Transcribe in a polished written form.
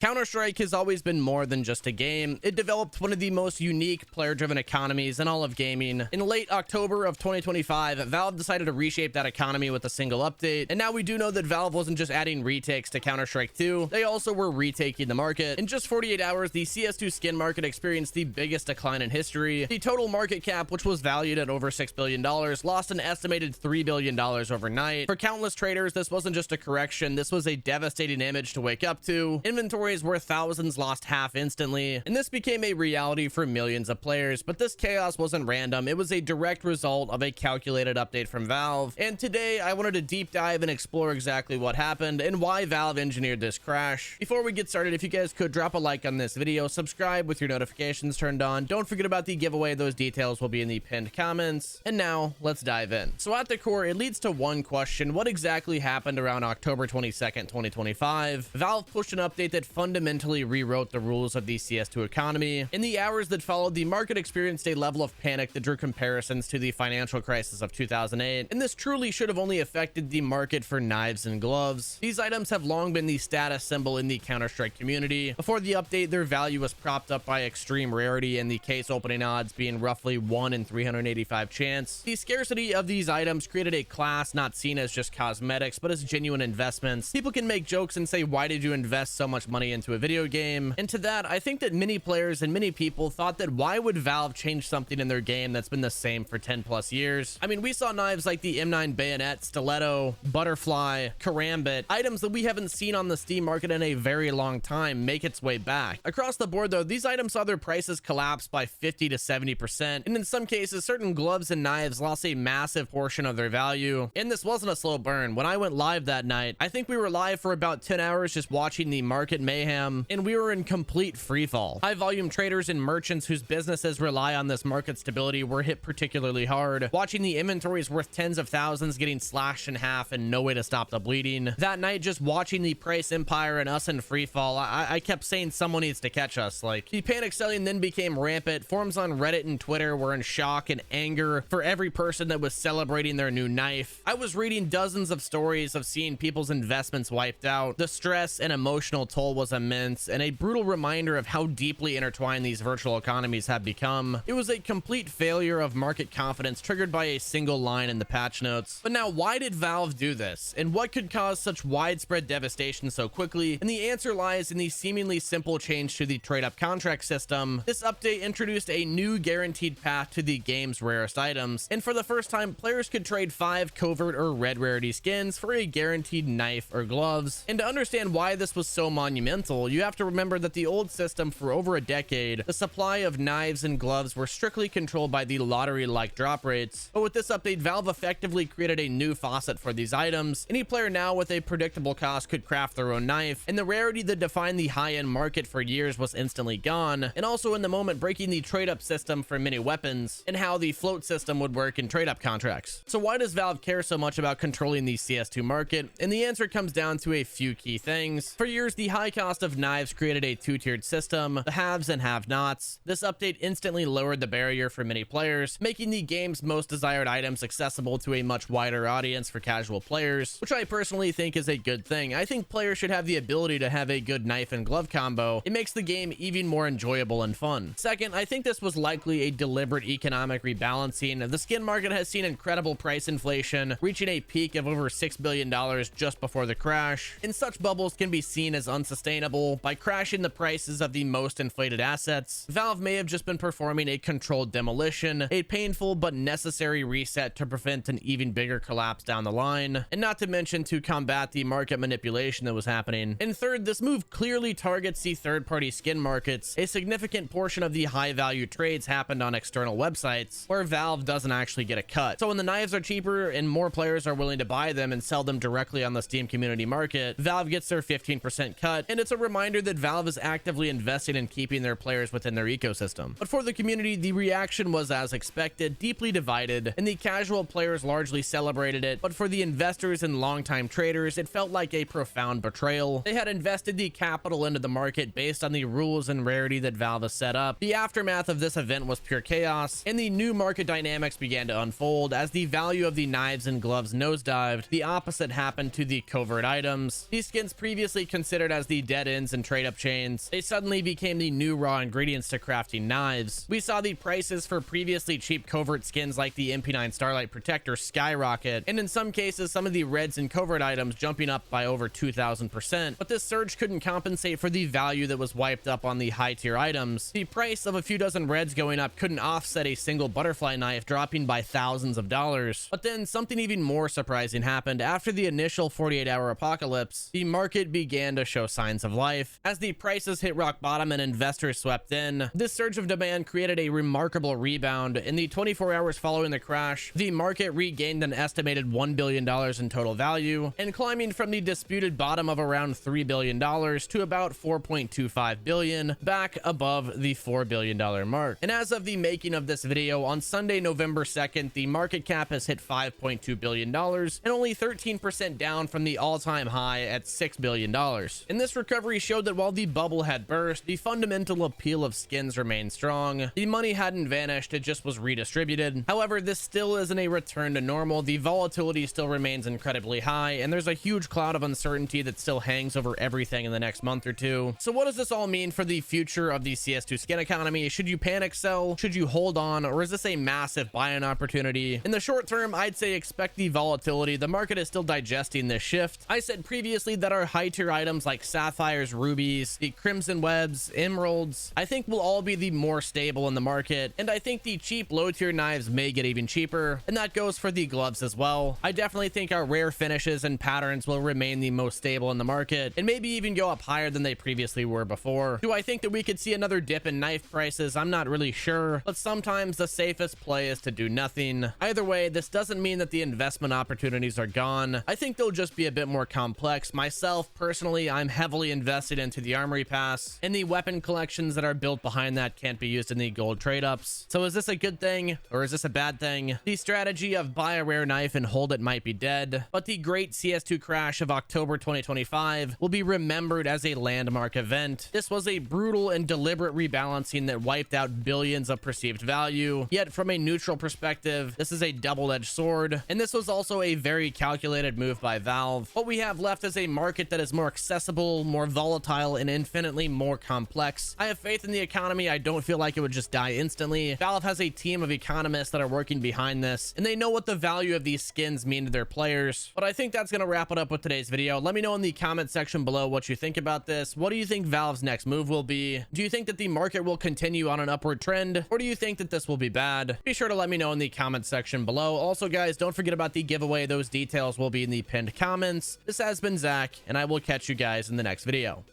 Counter-Strike has always been more than just a game. It developed one of the most unique player-driven economies in all of gaming. In late October of 2025, Valve decided to reshape that economy with a single update, and now we do know that Valve wasn't just adding retakes to Counter-Strike 2, they also were retaking the market. In just 48 hours, the CS2 skin market experienced the biggest decline in history. The total market cap, which was valued at over $6 billion, lost an estimated $3 billion overnight. For countless traders, this wasn't just a correction, this was a devastating image to wake up to. Inventories where thousands lost half instantly, and this became a reality for millions of players. But this chaos wasn't random, it was a direct result of a calculated update from Valve. And today I wanted to deep dive and explore exactly what happened and why Valve engineered this crash. Before we get started, if you guys could drop a like on this video, subscribe with your notifications turned on, don't forget about the giveaway, those details will be in the pinned comments. And now let's dive in. So at the core, it leads to one question: what exactly happened around October 22nd, 2025? Valve pushed an update that fundamentally rewrote the rules of the CS2 economy. In the hours that followed, the market experienced a level of panic that drew comparisons to the financial crisis of 2008, and this truly should have only affected the market for knives and gloves. These items have long been the status symbol in the Counter-Strike community. Before the update, their value was propped up by extreme rarity and the case opening odds being roughly 1 in 385 chance. The scarcity of these items created a class not seen as just cosmetics, but as genuine investments. People can make jokes and say, why did you invest so much money into a video game? And to that, I think that many players and many people thought that why would Valve change something in their game that's been the same for 10 plus years? I mean, we saw knives like the M9 Bayonet, Stiletto, Butterfly, Karambit, items that we haven't seen on the Steam market in a very long time make its way back. Across the board though, these items saw their prices collapse by 50 to 70%, and in some cases, certain gloves and knives lost a massive portion of their value. And this wasn't a slow burn. When I went live that night, I think we were live for about 10 hours just watching the market mayhem, and we were in complete free fall. High volume traders and merchants whose businesses rely on this market stability were hit particularly hard, watching the inventories worth tens of thousands getting slashed in half and no way to stop the bleeding. That night, just watching the price empire and us in free fall, I kept saying someone needs to catch us. Like, the panic selling then became rampant. Forums on Reddit and Twitter were in shock and anger for every person that was celebrating their new knife. I was reading dozens of stories of seeing people's investments wiped out. The stress and emotional toll was immense, and a brutal reminder of how deeply intertwined these virtual economies have become. It was a complete failure of market confidence triggered by a single line in the patch notes. But now, why did Valve do this? And what could cause such widespread devastation so quickly? And the answer lies in the seemingly simple change to the trade-up contract system. This update introduced a new guaranteed path to the game's rarest items, and for the first time, players could trade 5 covert or red rarity skins for a guaranteed knife or gloves. And to understand why this was so monumental, you have to remember that the old system, for over a decade, the supply of knives and gloves were strictly controlled by the lottery-like drop rates. But with this update, Valve effectively created a new faucet for these items. Any player now with a predictable cost could craft their own knife, and the rarity that defined the high-end market for years was instantly gone, and also in the moment breaking the trade-up system for many weapons, and how the float system would work in trade-up contracts. So why does Valve care so much about controlling the CS2 market? And the answer comes down to a few key things. For years, the high cost of knives created a two-tiered system, the haves and have-nots. This update instantly lowered the barrier for many players, making the game's most desired items accessible to a much wider audience for casual players, which I personally think is a good thing. I think players should have the ability to have a good knife and glove combo. It makes the game even more enjoyable and fun. Second, I think this was likely a deliberate economic rebalancing. The skin market has seen incredible price inflation, reaching a peak of over $6 billion just before the crash, and such bubbles can be seen as unsustainable. By crashing the prices of the most inflated assets, Valve may have just been performing a controlled demolition, a painful but necessary reset to prevent an even bigger collapse down the line, and not to mention to combat the market manipulation that was happening. And third, this move clearly targets the third-party skin markets. A significant portion of the high-value trades happened on external websites, where Valve doesn't actually get a cut. So when the knives are cheaper and more players are willing to buy them and sell them directly on the Steam community market, Valve gets their 15% cut, and it's a reminder that Valve is actively investing in keeping their players within their ecosystem. But for the community, the reaction was as expected, deeply divided, and the casual players largely celebrated it, but for the investors and longtime traders, it felt like a profound betrayal. They had invested the capital into the market based on the rules and rarity that Valve has set up. The aftermath of this event was pure chaos, and the new market dynamics began to unfold. As the value of the knives and gloves nosedived, the opposite happened to the covert items. These skins, previously considered as the dead ends and trade up chains, they suddenly became the new raw ingredients to crafting knives. We saw the prices for previously cheap covert skins like the MP9 Starlight Protector skyrocket, and in some cases some of the reds and covert items jumping up by over 2,000%. But this surge couldn't compensate for the value that was wiped up on the high tier items. The price of a few dozen reds going up couldn't offset a single butterfly knife dropping by thousands of dollars. But then something even more surprising happened. After the initial 48-hour apocalypse, the market began to show signs of life. As the prices hit rock bottom and investors swept in, this surge of demand created a remarkable rebound. In the 24 hours following the crash, the market regained an estimated $1 billion in total value, and climbing from the disputed bottom of around $3 billion to about $4.25 billion, back above the $4 billion mark. And as of the making of this video, on Sunday, November 2nd, the market cap has hit $5.2 billion and only 13% down from the all-time high at $6 billion. And this recovery showed that while the bubble had burst, the fundamental appeal of skins remained strong. The money hadn't vanished, it just was redistributed. However, this still isn't a return to normal. The volatility still remains incredibly high, and there's a huge cloud of uncertainty that still hangs over everything in the next month or two. So what does this all mean for the future of the CS2 skin economy? Should you panic sell? Should you hold on? Or is this a massive buy-in opportunity? In the short term, I'd say expect the volatility. The market is still digesting this shift. I said previously that our high tier items like sapphires, rubies, the crimson webs, emeralds, I think will all be the more stable in the market. And I think the cheap low tier knives may get even cheaper. And that goes for the gloves as well. I definitely think our rare finishes and patterns will remain the most stable in the market and maybe even go up higher than they previously were before. Do I think that we could see another dip in knife prices? I'm not really sure, but sometimes the safest play is to do nothing. Either way, this doesn't mean that the investment opportunities are gone. I think they'll just be a bit more complex. Myself, personally, I'm heavily invested into the armory pass, and the weapon collections that are built behind that can't be used in the gold trade-ups. So is this a good thing or is this a bad thing? The strategy of buy a rare knife and hold it might be dead, but the great CS2 crash of October 2025 will be remembered as a landmark event. This was a brutal and deliberate rebalancing that wiped out billions of perceived value. Yet from a neutral perspective, this is a double-edged sword, and this was also a very calculated move by Valve. What we have left is a market that is more accessible, more volatile, and infinitely more complex. I have faith in the economy. I don't feel like it would just die instantly. Valve has a team of economists that are working behind this, and they know what the value of these skins mean to their players. But I think that's going to wrap it up with today's video. Let me know in the comment section below what you think about this. What do you think Valve's next move will be? Do you think that the market will continue on an upward trend, or do you think that this will be bad? Be sure to let me know in the comment section below. Also, guys, don't forget about the giveaway. Those details will be in the pinned comments. This has been Zach, and I will catch you guys in the next video.